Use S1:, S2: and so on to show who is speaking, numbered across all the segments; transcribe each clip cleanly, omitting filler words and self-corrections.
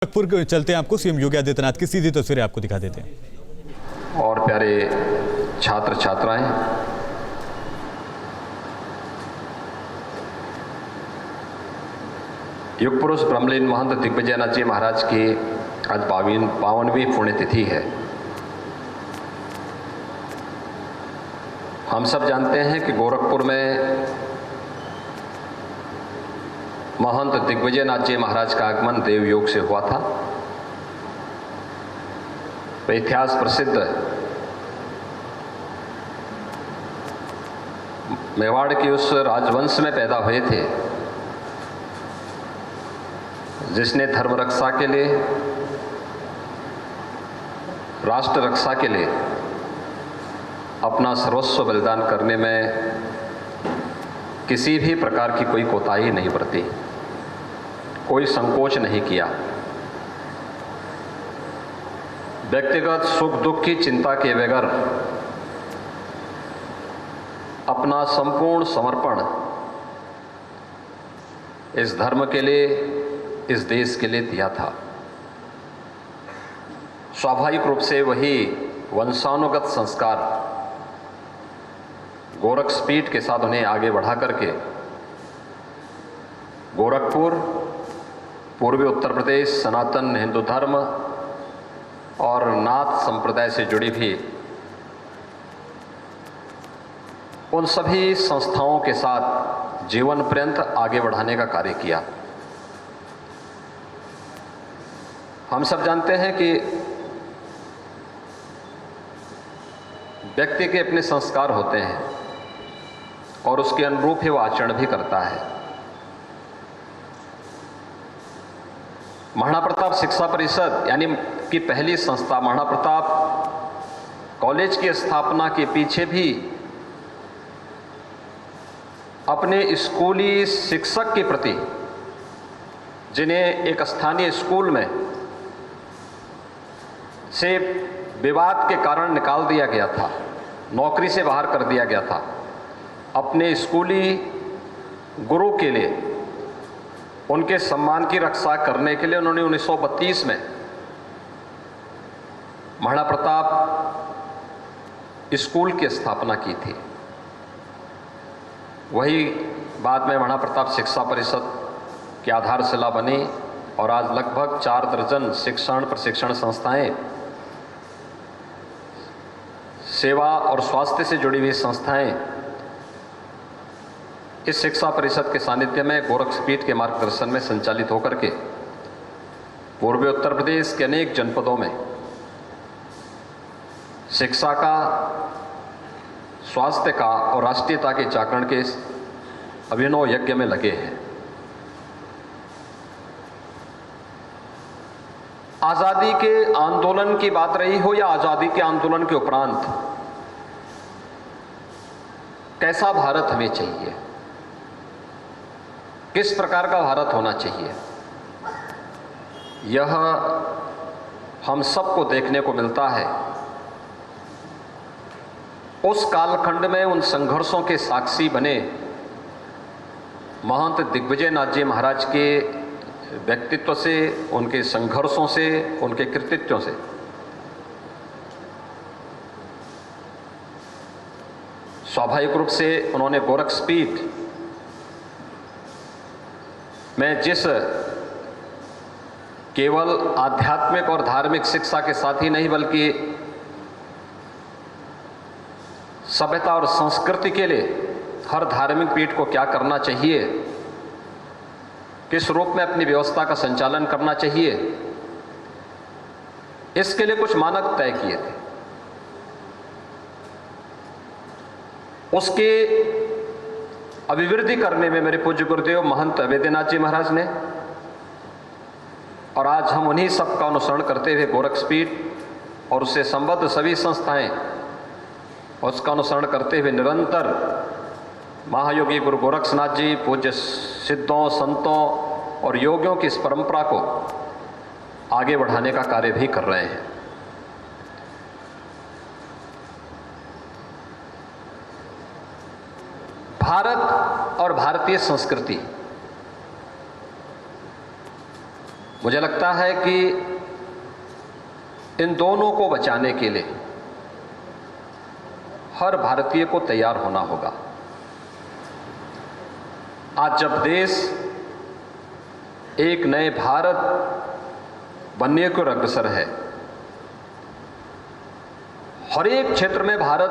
S1: गोरखपुर चलते हैं, आपको सीएम योगी आदित्यनाथ की सीधी तस्वीरें आपको दिखा देते हैं।
S2: और प्यारे छात्र छात्राएं, युग पुरुष ब्रह्मलीन महंत दिग्विजयनाथ जी महाराज की आज 52वीं पुण्यतिथि है। हम सब जानते हैं कि गोरखपुर में महंत दिग्विजयनाथ जी महाराज का आगमन देव योग से हुआ था। वे इतिहास प्रसिद्ध मेवाड़ के उस राजवंश में पैदा हुए थे जिसने धर्म रक्षा के लिए, राष्ट्र रक्षा के लिए अपना सर्वस्व बलिदान करने में किसी भी प्रकार की कोई कोताही नहीं बरती, कोई संकोच नहीं किया। व्यक्तिगत सुख दुख की चिंता के बगैर अपना संपूर्ण समर्पण इस धर्म के लिए, इस देश के लिए दिया था। स्वाभाविक रूप से वही वंशानुगत संस्कार गोरखपीठ के साथ उन्हें आगे बढ़ा करके गोरखपुर, पूर्वी उत्तर प्रदेश, सनातन हिंदू धर्म और नाथ संप्रदाय से जुड़ी भी उन सभी संस्थाओं के साथ जीवन पर्यंत आगे बढ़ाने का कार्य किया। हम सब जानते हैं कि व्यक्ति के अपने संस्कार होते हैं और उसके अनुरूप ही वो आचरण भी करता है। महाराणा प्रताप शिक्षा परिषद यानी कि पहली संस्था महाराणा प्रताप कॉलेज की स्थापना के पीछे भी अपने स्कूली शिक्षक के प्रति, जिन्हें एक स्थानीय स्कूल में से विवाद के कारण निकाल दिया गया था, नौकरी से बाहर कर दिया गया था, अपने स्कूली गुरु के लिए, उनके सम्मान की रक्षा करने के लिए उन्होंने 1932 में महाराणा प्रताप स्कूल की स्थापना की थी। वही बाद में महाराणा प्रताप शिक्षा परिषद की आधारशिला बनी और आज लगभग 4 दर्जन शिक्षण प्रशिक्षण संस्थाएं, सेवा और स्वास्थ्य से जुड़ी हुई संस्थाएं इस शिक्षा परिषद के सानिध्य में गोरखपीठ के मार्गदर्शन में संचालित होकर के पूर्वी उत्तर प्रदेश के अनेक जनपदों में शिक्षा का, स्वास्थ्य का और राष्ट्रीयता के जागरण के अभिनव यज्ञ में लगे हैं। आज़ादी के आंदोलन की बात रही हो या आज़ादी के आंदोलन के उपरांत, कैसा भारत हमें चाहिए, किस प्रकार का भारत होना चाहिए, यह हम सबको देखने को मिलता है। उस कालखंड में उन संघर्षों के साक्षी बने महंत दिग्विजयनाथ जी महाराज के व्यक्तित्व से, उनके संघर्षों से, उनके कृतित्वों से स्वाभाविक रूप से उन्होंने गोरखपीठ में जिस केवल आध्यात्मिक और धार्मिक शिक्षा के साथ ही नहीं बल्कि सभ्यता और संस्कृति के लिए हर धार्मिक पीठ को क्या करना चाहिए, किस रूप में अपनी व्यवस्था का संचालन करना चाहिए, इसके लिए कुछ मानक तय किए थे। उसके अभिवृद्धि करने में मेरे पूज्य गुरुदेव महंत वैद्यनाथ जी महाराज ने, और आज हम उन्हीं सब का अनुसरण करते हुए गोरखपीठ और उससे संबद्ध सभी संस्थाएं उसका अनुसरण करते हुए निरंतर महायोगी गुरु गोरक्षनाथ जी, पूज्य सिद्धों, संतों और योगियों की इस परंपरा को आगे बढ़ाने का कार्य भी कर रहे हैं। भारत और भारतीय संस्कृति मुझे लगता है कि इन दोनों को बचाने के लिए हर भारतीय को तैयार होना होगा। आज जब देश एक नए भारत बनने को अग्रसर है, हर एक क्षेत्र में भारत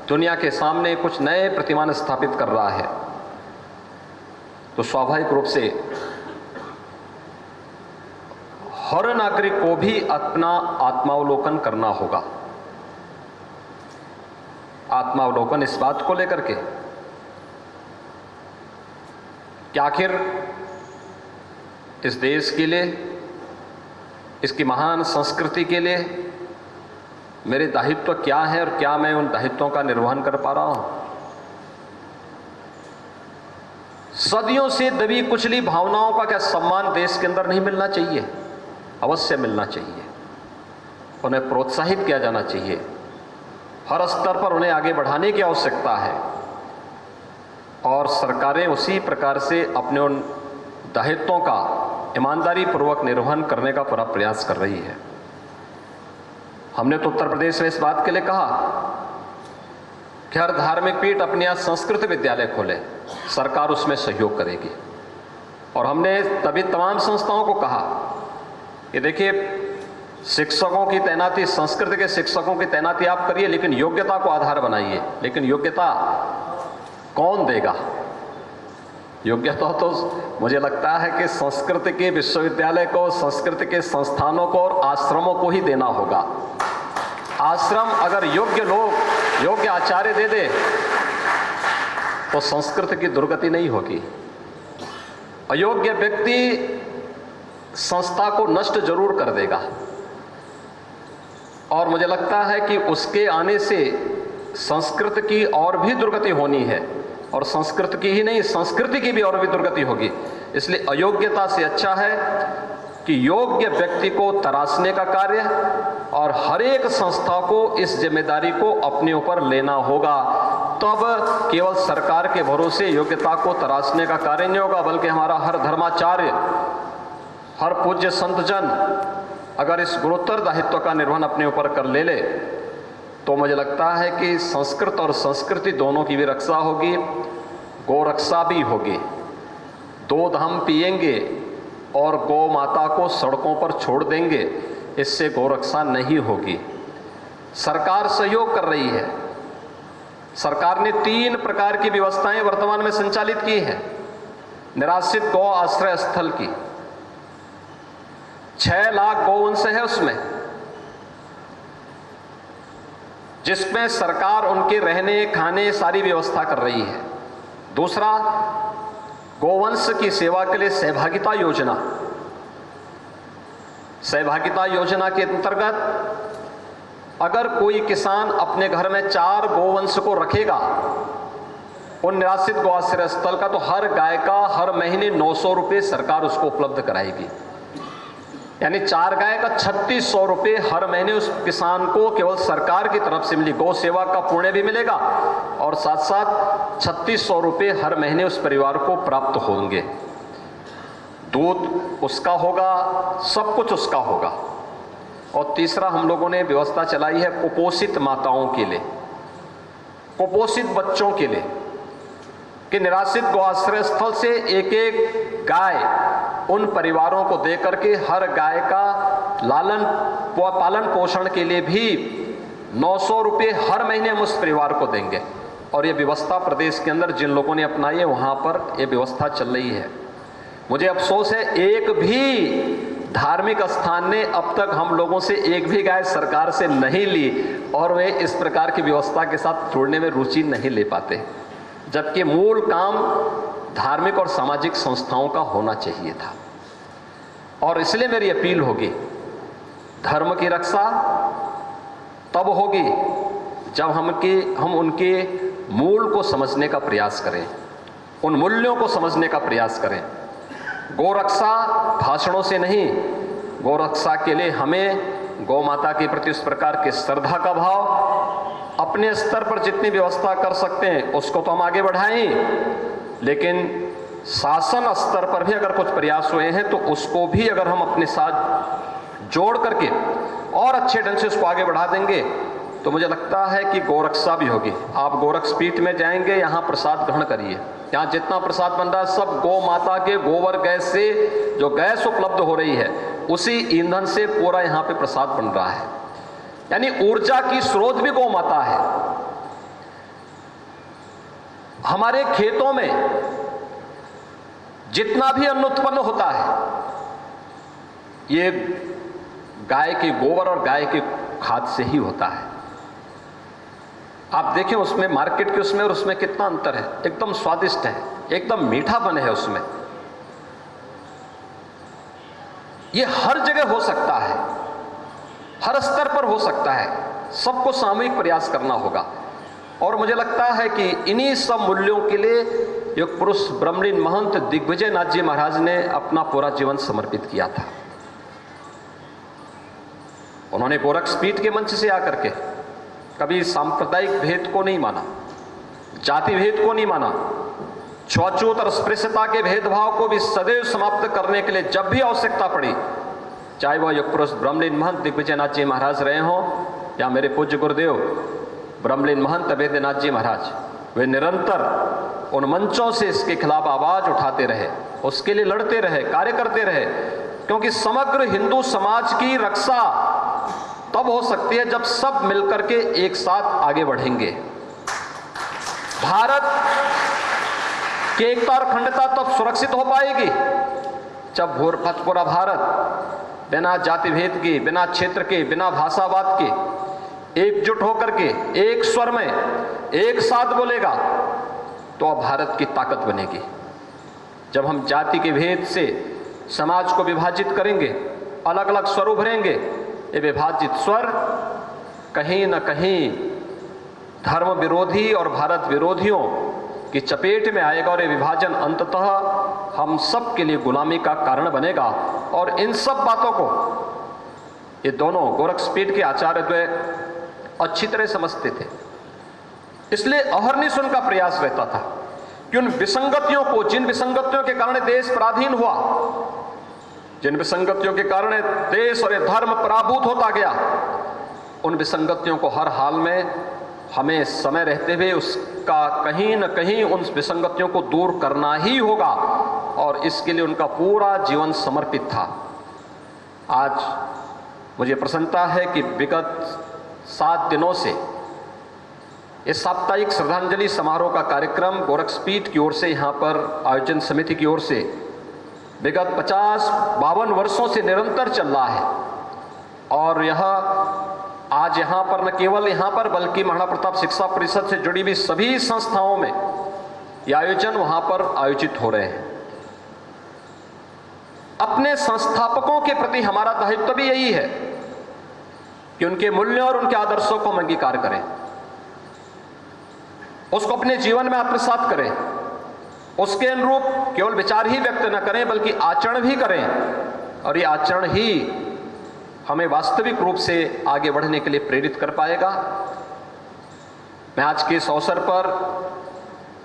S2: दुनिया के सामने कुछ नए प्रतिमान स्थापित कर रहा है, तो स्वाभाविक रूप से हर नागरिक को भी अपना आत्मावलोकन करना होगा। आत्मावलोकन इस बात को लेकर के कि आखिर इस देश के लिए, इसकी महान संस्कृति के लिए मेरे दायित्व क्या है और क्या मैं उन दायित्वों का निर्वहन कर पा रहा हूं। सदियों से दबी कुचली भावनाओं का क्या सम्मान देश के अंदर नहीं मिलना चाहिए? अवश्य मिलना चाहिए। उन्हें प्रोत्साहित किया जाना चाहिए। हर स्तर पर उन्हें आगे बढ़ाने की आवश्यकता है और सरकारें उसी प्रकार से अपने उन दायित्वों का ईमानदारी पूर्वक निर्वहन करने का पूरा प्रयास कर रही है। हमने तो उत्तर प्रदेश में इस बात के लिए कहा कि हर धार्मिक पीठ अपने यहाँ संस्कृत विद्यालय खोले, सरकार उसमें सहयोग करेगी। और हमने तभी तमाम संस्थाओं को कहा कि देखिए, शिक्षकों की तैनाती, संस्कृत के शिक्षकों की तैनाती आप करिए, लेकिन योग्यता को आधार बनाइए। लेकिन योग्यता कौन देगा? योग्यता तो मुझे लगता है कि संस्कृत के विश्वविद्यालय को, संस्कृत के संस्थानों को और आश्रमों को ही देना होगा। आश्रम अगर योग्य लोग, योग्य आचार्य दे दे तो संस्कृत की दुर्गति नहीं होगी। अयोग्य व्यक्ति संस्था को नष्ट जरूर कर देगा और मुझे लगता है कि उसके आने से संस्कृत की और भी दुर्गति होनी है, और संस्कृत की ही नहीं, संस्कृति की भी और भी दुर्गति होगी। इसलिए अयोग्यता से अच्छा है कि योग्य व्यक्ति को तराशने का कार्य, और हर एक संस्था को इस जिम्मेदारी को अपने ऊपर लेना होगा। तब केवल सरकार के भरोसे योग्यता को तराशने का कार्य नहीं होगा, बल्कि हमारा हर धर्माचार्य, हर पूज्य संतजन अगर इस गुरुतर दायित्व का निर्वहन अपने ऊपर कर ले तो मुझे लगता है कि संस्कृत और संस्कृति दोनों की भी रक्षा होगी, गोरक्षा भी होगी। दूध हम पिएंगे और गौ माता को सड़कों पर छोड़ देंगे, इससे गोरक्षा नहीं होगी। सरकार सहयोग कर रही है। सरकार ने 3 प्रकार की व्यवस्थाएं वर्तमान में संचालित की हैं। निराश्रित गौ आश्रय स्थल की 6 लाख गौवंश है उसमें, जिसमें सरकार उनके रहने खाने सारी व्यवस्था कर रही है। दूसरा, गोवंश की सेवा के लिए सहभागिता योजना। सहभागिता योजना के अंतर्गत अगर कोई किसान अपने घर में 4 गोवंश को रखेगा उन निराश्रित गौ आश्रय स्थल का, तो हर गाय का हर महीने 900 रुपये सरकार उसको उपलब्ध कराएगी। यानी 4 गाय का 3600 रुपये हर महीने उस किसान को केवल सरकार की तरफ से मिली। गौ सेवा का पुण्य भी मिलेगा और साथ साथ 3600 रुपये हर महीने उस परिवार को प्राप्त होंगे। दूध उसका होगा, सब कुछ उसका होगा। और तीसरा, हम लोगों ने व्यवस्था चलाई है कुपोषित माताओं के लिए, कुपोषित बच्चों के लिए, कि निराश्रित गौ आश्रय स्थल से एक एक गाय उन परिवारों को दे करके हर गाय का पालन पोषण के लिए भी 900 रुपये हर महीने हम उस परिवार को देंगे। और ये व्यवस्था प्रदेश के अंदर जिन लोगों ने अपनाई है वहाँ पर ये व्यवस्था चल रही है। मुझे अफसोस है, एक भी धार्मिक स्थान ने अब तक हम लोगों से एक भी गाय सरकार से नहीं ली और वे इस प्रकार की व्यवस्था के साथ जुड़ने में रुचि नहीं ले पाते, जबकि मूल काम धार्मिक और सामाजिक संस्थाओं का होना चाहिए था। और इसलिए मेरी अपील होगी, धर्म की रक्षा तब होगी जब हम उनके मूल को समझने का प्रयास करें, उन मूल्यों को समझने का प्रयास करें। गोरक्षा भाषणों से नहीं, गोरक्षा के लिए हमें गौ माता के प्रति उस प्रकार के श्रद्धा का भाव, अपने स्तर पर जितनी व्यवस्था कर सकते हैं उसको तो हम आगे बढ़ाएं, लेकिन शासन स्तर पर भी अगर कुछ प्रयास हुए हैं तो उसको भी अगर हम अपने साथ जोड़ करके और अच्छे ढंग से उसको आगे बढ़ा देंगे तो मुझे लगता है कि गोरक्षा भी होगी। आप गोरक्षपीठ में जाएंगे, यहाँ प्रसाद ग्रहण करिए, यहाँ जितना प्रसाद बन रहा है सब गौ माता के गोबर गैस से, जो गैस उपलब्ध हो रही है उसी ईंधन से पूरा यहाँ पे प्रसाद बन रहा है। यानी ऊर्जा की स्रोत भी गौ माता है। हमारे खेतों में जितना भी अन्न उत्पन्न होता है ये गाय के गोबर और गाय के खाद से ही होता है। आप देखें उसमें मार्केट के उसमें और उसमें कितना अंतर है। एकदम स्वादिष्ट है, एकदम मीठापन है उसमें। ये हर जगह हो सकता है, हर स्तर पर हो सकता है। सबको सामूहिक प्रयास करना होगा और मुझे लगता है कि इन्हीं सब मूल्यों के लिए योग पुरुष ब्रह्मलीन महंत दिग्विजय नाथ जी महाराज ने अपना पूरा जीवन समर्पित किया था। उन्होंने गोरक्षपीठ के मंच से आकर के कभी सांप्रदायिक भेद को नहीं माना, जाति भेद को नहीं माना, छुआछूत और अस्पृश्यता के भेदभाव को भी सदैव समाप्त करने के लिए जब भी आवश्यकता पड़ी, चाहे वह योग पुरुष ब्रह्मलीन महंत दिग्विजय नाथ जी महाराज रहे हों या मेरे पूज्य गुरुदेव ब्रह्मलीन महंत अभेद्यनाथ जी महाराज, वे निरंतर उन मंचों से इसके खिलाफ आवाज उठाते रहे, उसके लिए लड़ते रहे, कार्य करते रहे। क्योंकि समग्र हिंदू समाज की रक्षा तब हो सकती है जब सब मिलकर के एक साथ आगे बढ़ेंगे। भारत की एकता और अखंडता तब सुरक्षित हो पाएगी जब पूरा भारत बिना जाति भेद के, बिना क्षेत्र के, बिना भाषावाद के एकजुट होकर के एक स्वर में एक साथ बोलेगा तो अब भारत की ताकत बनेगी। जब हम जाति के भेद से समाज को विभाजित करेंगे, अलग अलग स्वर उभरेंगे, ये विभाजित स्वर कहीं न कहीं धर्म विरोधी और भारत विरोधियों की चपेट में आएगा और ये विभाजन अंततः हम सब के लिए गुलामी का कारण बनेगा। और इन सब बातों को ये दोनों गोरक्षपीठ के आचार्य द्वय अच्छी तरह समझते थे। इसलिए अहर्निश उनका प्रयास रहता था कि उन विसंगतियों को, जिन विसंगतियों के कारण देश पराधीन हुआ, जिन विसंगतियों के कारण देश और धर्म पराभूत होता गया, उन विसंगतियों को हर हाल में हमें समय रहते हुए उसका कहीं न कहीं उन विसंगतियों को दूर करना ही होगा और इसके लिए उनका पूरा जीवन समर्पित था। आज मुझे प्रसन्नता है कि विगत 7 दिनों से इस साप्ताहिक श्रद्धांजलि समारोह का कार्यक्रम गोरक्षपीठ की ओर से, यहाँ पर आयोजन समिति की ओर से विगत 50-52 वर्षों से निरंतर चल रहा है। और यह आज यहाँ पर न केवल यहाँ पर बल्कि महाराणा प्रताप शिक्षा परिषद से जुड़ी हुई सभी संस्थाओं में ये आयोजन वहाँ पर आयोजित हो रहे हैं। अपने संस्थापकों के प्रति हमारा दायित्व भी यही है कि उनके मूल्यों और उनके आदर्शों को हम अंगीकार करें, उसको अपने जीवन में आत्मसात करें, उसके अनुरूप केवल विचार ही व्यक्त न करें बल्कि आचरण भी करें। और ये आचरण ही हमें वास्तविक रूप से आगे बढ़ने के लिए प्रेरित कर पाएगा। मैं आज के इस अवसर पर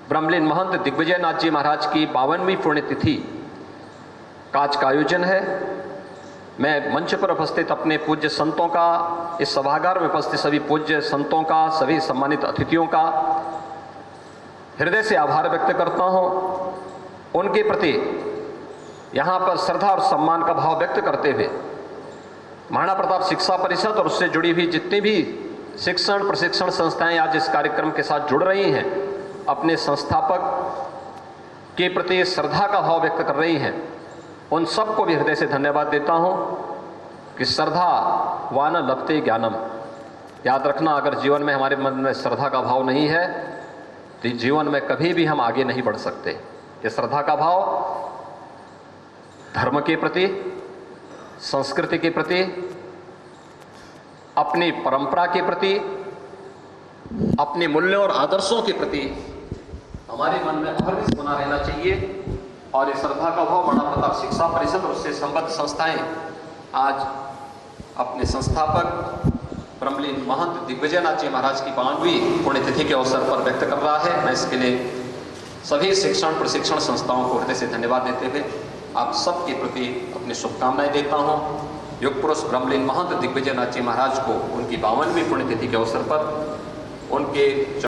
S2: ब्रह्मलीन महंत दिग्विजय नाथ जी महाराज की 52वीं पुण्यतिथि का आज का आयोजन है। मैं मंच पर उपस्थित अपने पूज्य संतों का, इस सभागार में उपस्थित सभी पूज्य संतों का, सभी सम्मानित अतिथियों का हृदय से आभार व्यक्त करता हूं। उनके प्रति यहाँ पर श्रद्धा और सम्मान का भाव व्यक्त करते हुए महाराणा प्रताप शिक्षा परिषद और उससे जुड़ी हुई जितनी भी शिक्षण प्रशिक्षण संस्थाएं आज इस कार्यक्रम के साथ जुड़ रही हैं, अपने संस्थापक के प्रति श्रद्धा का भाव व्यक्त कर रही हैं, उन सबको भी हृदय से धन्यवाद देता हूं कि श्रद्धा वान लभते ज्ञानम। याद रखना, अगर जीवन में हमारे मन में श्रद्धा का भाव नहीं है तो जीवन में कभी भी हम आगे नहीं बढ़ सकते। ये श्रद्धा का भाव धर्म के प्रति, संस्कृति के प्रति, अपनी परंपरा के प्रति, अपने मूल्यों और आदर्शों के प्रति हमारे मन में अहर्निश बना रहना चाहिए। और इस श्रद्धा का भाव महाराणा प्रताप शिक्षा परिषद और उससे संबद्ध संस्थाएं आज अपने संस्थापक ब्रह्मलीन महंत दिग्विजय नाथ जी महाराज की 52वीं पुण्यतिथि के अवसर पर व्यक्त कर रहा है। मैं इसके लिए सभी शिक्षण प्रशिक्षण संस्थाओं को हृदय से धन्यवाद देते हुए आप सबके प्रति अपनी शुभकामनाएं देता हूं। युग पुरुष ब्रह्मलीन महंत दिग्विजय नाथ जी महाराज को उनकी 52वीं पुण्यतिथि के अवसर पर उनके